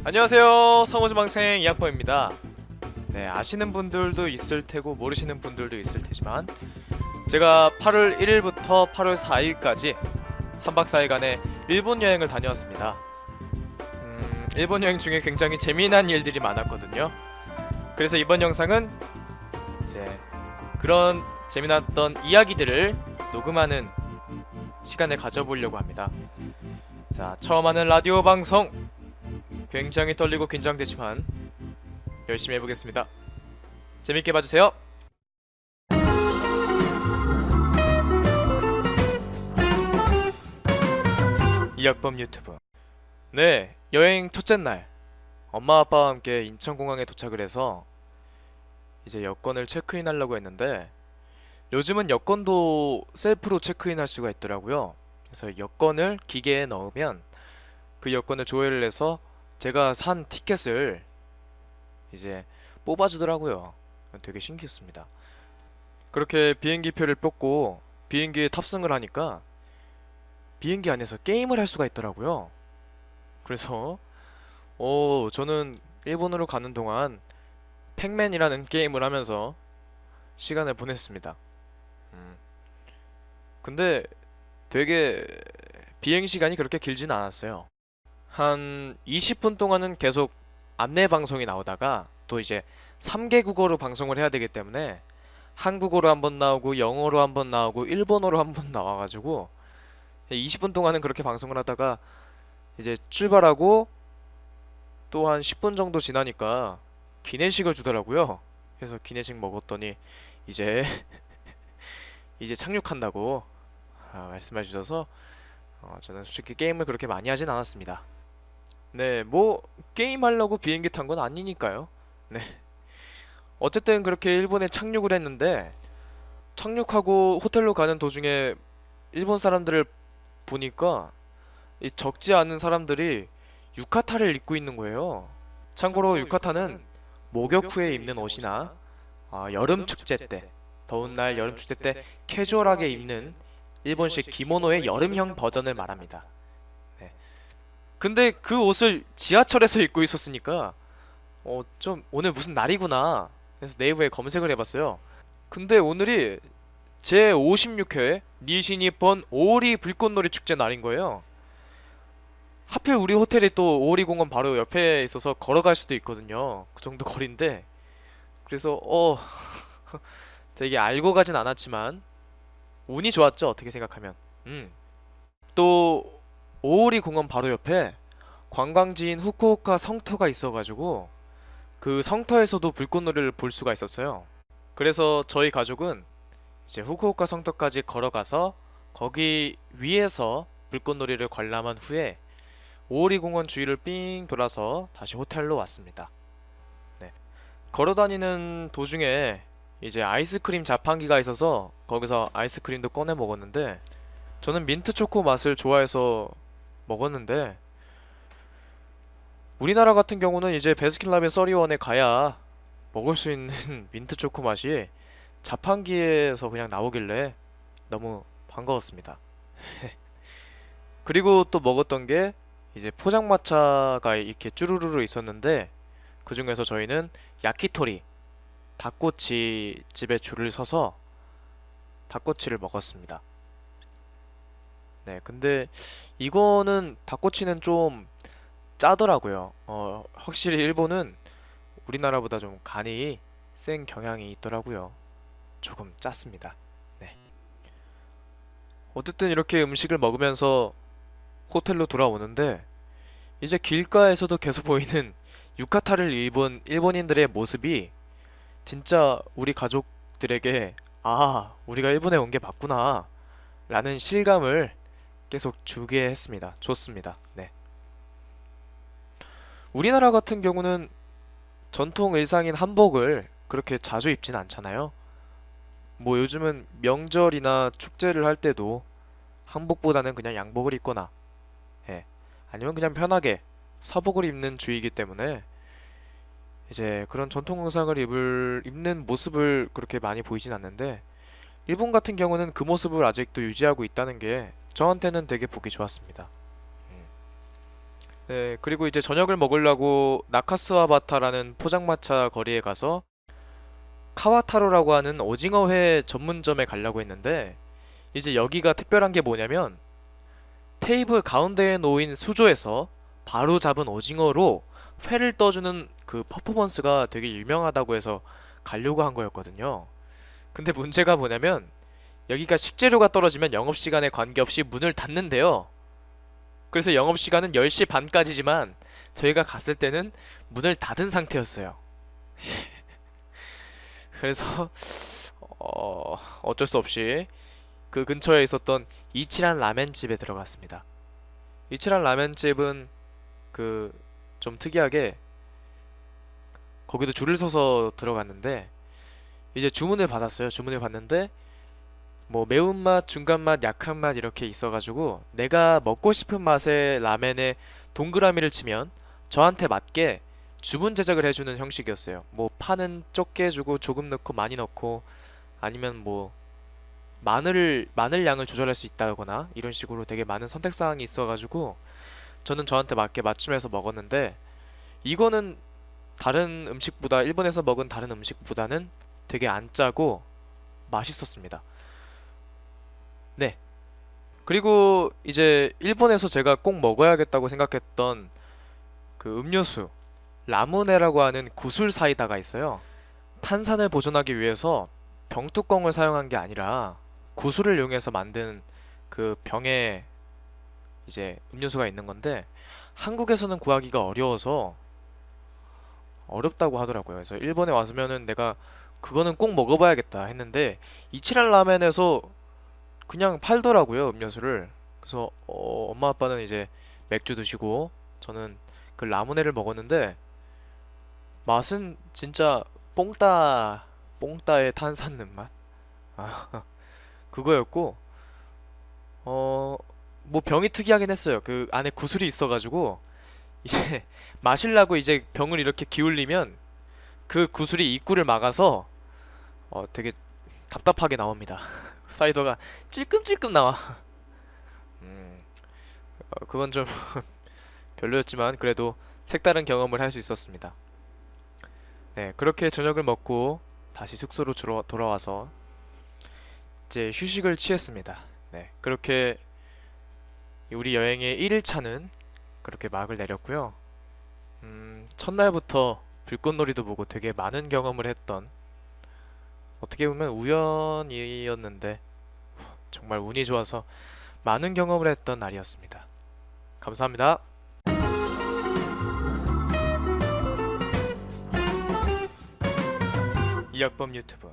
안녕하세요. 성우지망생 이학범입니다. 네, 아시는 분들도 있을 테고 모르시는 분들도 있을 테지만 제가 8월 1일부터 8월 4일까지 3박 4일간의 일본 여행을 다녀왔습니다. 일본 여행 중에 굉장히 재미난 일들이 많았거든요. 그래서 이번 영상은 이제 그런 재미났던 이야기들을 녹음하는 시간을 가져보려고 합니다. 자, 처음 하는 라디오 방송 굉장히 떨리고 긴장되지만 열심히 해보겠습니다. 재밌게 봐주세요. 이학범 유튜브. 네, 여행 첫째 날 엄마 아빠와 함께 인천공항에 도착을 해서 이제 여권을 체크인하려고 했는데 요즘은 여권도 셀프로 체크인할 수가 있더라고요. 그래서 여권을 기계에 넣으면 그 여권을 조회를 해서 제가 산 티켓을 이제 뽑아주더라고요. 되게 신기했습니다. 그렇게 비행기표를 뽑고 비행기에 탑승을 하니까 비행기 안에서 게임을 할 수가 있더라고요. 그래서 저는 일본으로 가는 동안 팩맨이라는 게임을 하면서 시간을 보냈습니다. 근데 되게 비행 시간이 그렇게 길진 않았어요. 한 20분 동안은 계속 안내 방송이 나오다가 또 이제 3개 국어로 방송을 해야 되기 때문에 한국어로 한번 나오고 영어로 한번 나오고 일본어로 한번 나와가지고 20분 동안은 그렇게 방송을 하다가 이제 출발하고 또 한 10분 정도 지나니까 기내식을 주더라고요. 그래서 기내식 먹었더니 이제 이제 착륙한다고 말씀해 주셔서 저는 솔직히 게임을 그렇게 많이 하진 않았습니다. 네, 뭐 게임 하려고 비행기 탄 건 아니니까요. 네. 어쨌든 그렇게 일본에 착륙을 했는데 착륙하고 호텔로 가는 도중에 일본 사람들을 보니까 이 적지 않은 사람들이 유카타를 입고 있는 거예요. 참고로 유카타는 목욕 후에 입는 옷이나 여름 축제 때, 더운 날 여름 축제 때 캐주얼하게 입는 일본식 기모노의 여름형 버전을 말합니다. 네. 근데 그 옷을 지하철에서 입고 있었으니까 좀 오늘 무슨 날이구나. 그래서 네이버에 검색을 해봤어요. 근데 오늘이 제 56회 니시니폰 오리 불꽃놀이 축제 날인 거예요. 하필 우리 호텔이 또 오리 공원 바로 옆에 있어서 걸어갈 수도 있거든요. 그 정도 거리인데 그래서 되게 알고 가진 않았지만 운이 좋았죠. 어떻게 생각하면. 또 오오리 공원 바로 옆에 관광지인 후쿠오카 성터가 있어가지고 그 성터에서도 불꽃놀이를 볼 수가 있었어요. 그래서 저희 가족은 이제 후쿠오카 성터까지 걸어가서 거기 위에서 불꽃놀이를 관람한 후에 오오리 공원 주위를 삥 돌아서 다시 호텔로 왔습니다. 네. 걸어다니는 도중에 이제 아이스크림 자판기가 있어서 거기서 아이스크림도 꺼내 먹었는데 저는 민트 초코 맛을 좋아해서 먹었는데 우리나라 같은 경우는 이제 베스킨라빈 서리원에 가야 먹을 수 있는 민트 초코 맛이 자판기에서 그냥 나오길래 너무 반가웠습니다. 그리고 또 먹었던 게 이제 포장마차가 이렇게 쭈루루루 있었는데 그 중에서 저희는 야키토리 닭꼬치 집에 줄을 서서 닭꼬치를 먹었습니다. 네, 근데 이거는 닭꼬치는 좀 짜더라고요. 확실히 일본은 우리나라보다 좀 간이 센 경향이 있더라고요. 조금 짰습니다. 네. 어쨌든 이렇게 음식을 먹으면서 호텔로 돌아오는데 이제 길가에서도 계속 보이는 유카타를 입은 일본인들의 모습이 진짜 우리 가족들에게 우리가 일본에 온 게 맞구나 라는 실감을 계속 주게 했습니다. 좋습니다. 네. 우리나라 같은 경우는 전통 의상인 한복을 그렇게 자주 입진 않잖아요. 뭐 요즘은 명절이나 축제를 할 때도 한복보다는 그냥 양복을 입거나 아니면 그냥 편하게 사복을 입는 주의이기 때문에 이제 그런 전통 의상을 입는 모습을 그렇게 많이 보이진 않는데 일본 같은 경우는 그 모습을 아직도 유지하고 있다는 게 저한테는 되게 보기 좋았습니다. 네, 그리고 이제 저녁을 먹으려고 나카스와바타라는 포장마차 거리에 가서 카와타로라고 하는 오징어회 전문점에 가려고 했는데 이제 여기가 특별한 게 뭐냐면 테이블 가운데에 놓인 수조에서 바로 잡은 오징어로 회를 떠주는 그 퍼포먼스가 되게 유명하다고 해서 가려고 한 거였거든요. 근데 문제가 뭐냐면 여기가 식재료가 떨어지면 영업시간에 관계없이 문을 닫는데요. 그래서 영업시간은 10시 반까지지만 저희가 갔을 때는 문을 닫은 상태였어요. 그래서 어쩔 수 없이 그 근처에 있었던 이치란 라멘집에 들어갔습니다. 이치란 라멘집은 그 좀 특이하게 거기도 줄을 서서 들어갔는데 이제 주문을 받았어요. 주문을 받는데 뭐 매운맛, 중간맛, 약한 맛 이렇게 있어가지고 내가 먹고 싶은 맛의 라멘에 동그라미를 치면 저한테 맞게 주문 제작을 해주는 형식이었어요. 뭐 파는 적게 주고 조금 넣고 많이 넣고 아니면 뭐 마늘 양을 조절할 수 있다거나 이런 식으로 되게 많은 선택 사항이 있어가지고 저는 저한테 맞게 맞춤해서 먹었는데 이거는 다른 음식보다 일본에서 먹은 다른 음식보다는 되게 안 짜고 맛있었습니다. 네. 그리고 이제 일본에서 제가 꼭 먹어야겠다고 생각했던 그 음료수 라무네라고 하는 구슬 사이다가 있어요. 탄산을 보존하기 위해서 병뚜껑을 사용한 게 아니라 구슬을 이용해서 만든 그 병에 이제 음료수가 있는 건데 한국에서는 구하기가 어려워서 어렵다고 하더라고요. 그래서 일본에 왔으면은 내가 그거는 꼭 먹어봐야겠다 했는데 이치란 라멘에서 그냥 팔더라고요, 음료수를. 그래서 엄마 아빠는 이제 맥주 드시고 저는 그 라무네를 먹었는데 맛은 진짜 뽕따의 탄산 는맛 아, 그거였고 뭐 병이 특이하긴 했어요. 그 안에 구슬이 있어가지고 이제 마실라고 이제 병을 이렇게 기울이면 그 구슬이 입구를 막아서 되게 답답하게 나옵니다. 사이더가 찔끔찔끔 나와. 음, 그건 좀 별로였지만 그래도 색다른 경험을 할 수 있었습니다. 네, 그렇게 저녁을 먹고 다시 숙소로 돌아와서 이제 휴식을 취했습니다. 네, 그렇게 우리 여행의 1일차는 그렇게 막을 내렸고요. 첫날부터 불꽃놀이도 보고 되게 많은 경험을 했던 어떻게 보면 우연이었는데 정말 운이 좋아서 많은 경험을 했던 날이었습니다. 감사합니다. 이학범 유튜브